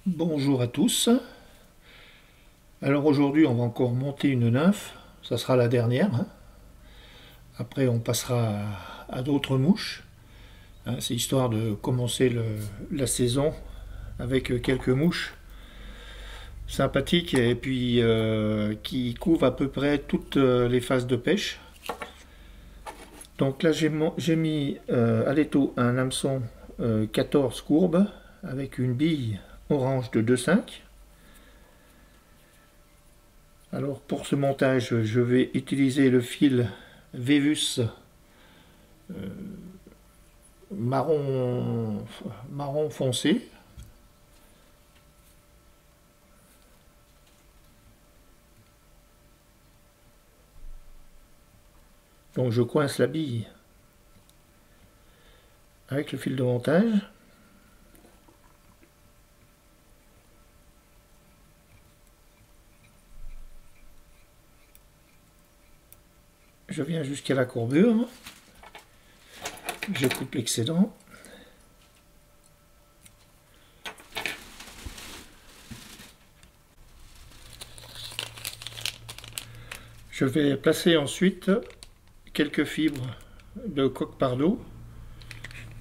Bonjour à tous. Alors aujourd'hui on va encore monter une nymphe, ça sera la dernière, hein. Après on passera à d'autres mouches, hein. C'est histoire de commencer la saison avec quelques mouches sympathiques et puis qui couvrent à peu près toutes les phases de pêche. Donc là j'ai mis à l'étau un hameçon 14 courbes avec une bille orange de 2,5. Alors pour ce montage, je vais utiliser le fil Vevus marron foncé. Donc je coince la bille avec le fil de montage. Je viens jusqu'à la courbure. Je coupe l'excédent. Je vais placer ensuite quelques fibres de coque pardo.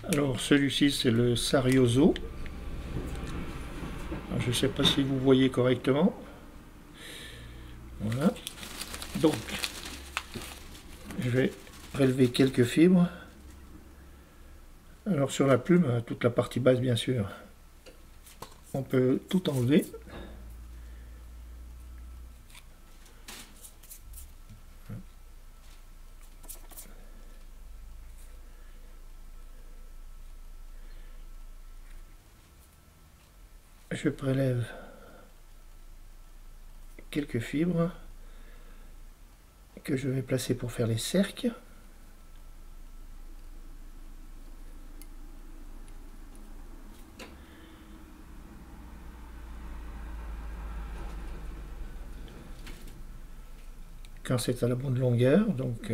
Alors celui-ci c'est le Sarioso. Alors, je ne sais pas si vous voyez correctement. Voilà. Donc je vais prélever quelques fibres. Alors sur la plume, toute la partie basse bien sûr, on peut tout enlever. Je prélève quelques fibres que je vais placer pour faire les cercles. Quand c'est à la bonne longueur, donc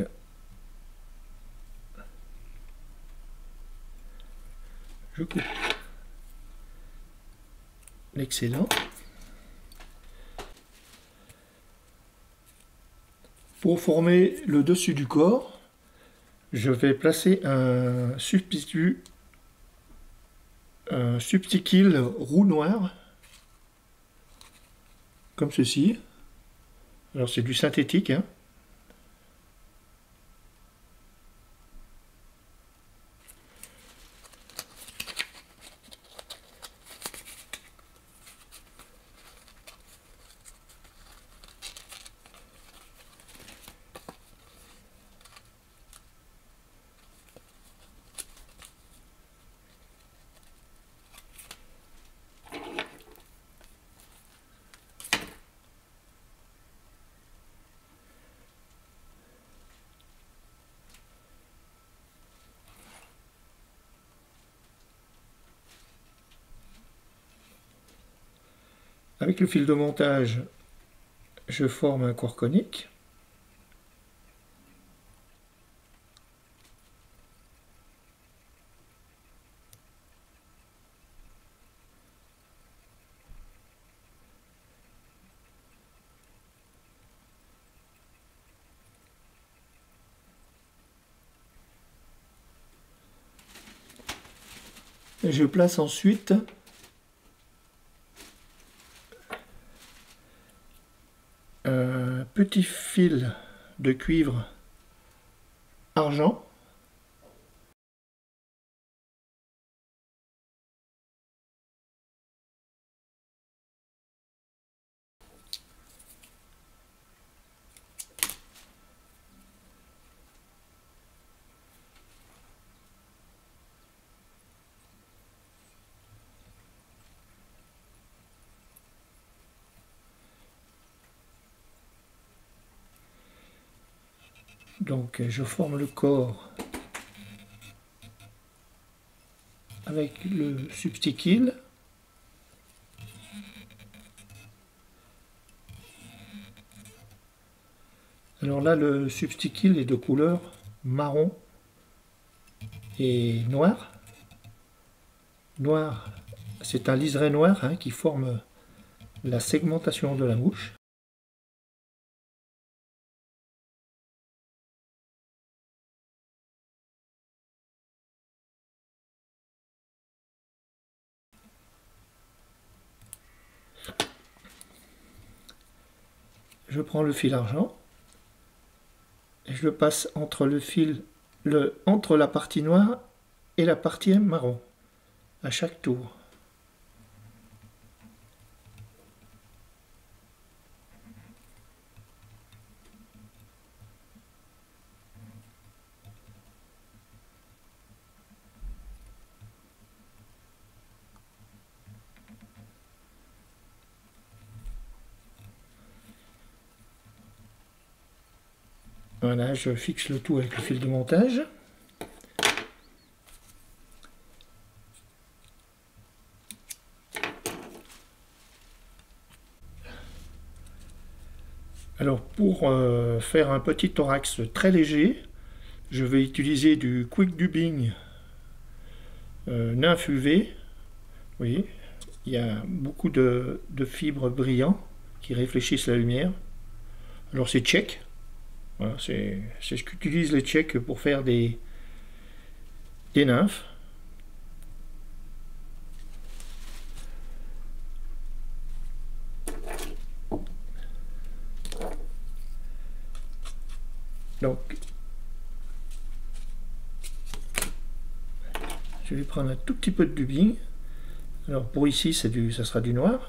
je coupe l'excédent. Pour former le dessus du corps, je vais placer un substitut roux noir, comme ceci. Alors c'est du synthétique, hein. Avec le fil de montage, je forme un corps conique. Et je place ensuite un petit fil de cuivre argent. Donc je forme le corps avec le substiquil. Alors là le substiquil est de couleur marron et noir. Noir C'est un liseré noir qui forme la segmentation de la mouche. Je prends le fil argent et je le passe entre le fil, entre la partie noire et la partie marron à chaque tour. Voilà, je fixe le tout avec le fil de montage. Alors pour faire un petit thorax très léger, je vais utiliser du Quick Dubbing nymphe UV. Vous voyez, il y a beaucoup de fibres brillantes qui réfléchissent la lumière. Alors c'est tchèque. Voilà, c'est ce qu'utilisent les Tchèques pour faire des nymphes. Donc, je vais prendre un tout petit peu de dubbing. Alors pour ici, ça sera du noir.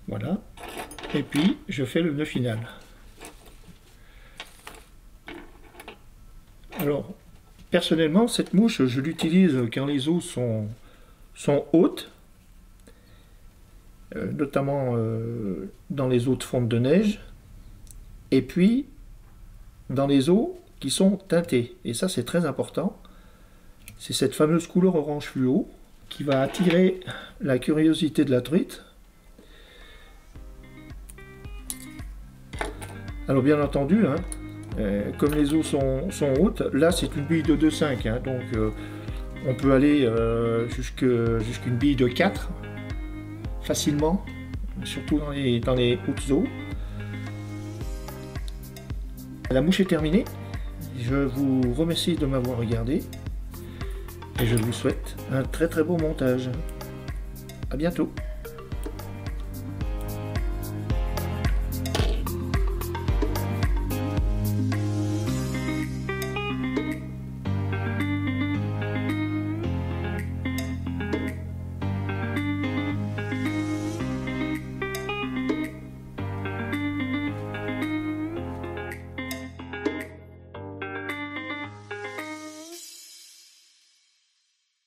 Voilà. Et puis, je fais le nœud final. Alors, personnellement, cette mouche, je l'utilise quand les eaux sont hautes, notamment dans les eaux de fonte de neige, et puis dans les eaux qui sont teintées. Et ça, c'est très important. C'est cette fameuse couleur orange fluo qui va attirer la curiosité de la truite. Alors bien entendu, comme les eaux sont hautes, là c'est une bille de 2,5, donc on peut aller jusqu'une bille de 4 facilement, surtout dans les hautes eaux. La mouche est terminée. Je vous remercie de m'avoir regardé et je vous souhaite un très très beau montage. À bientôt.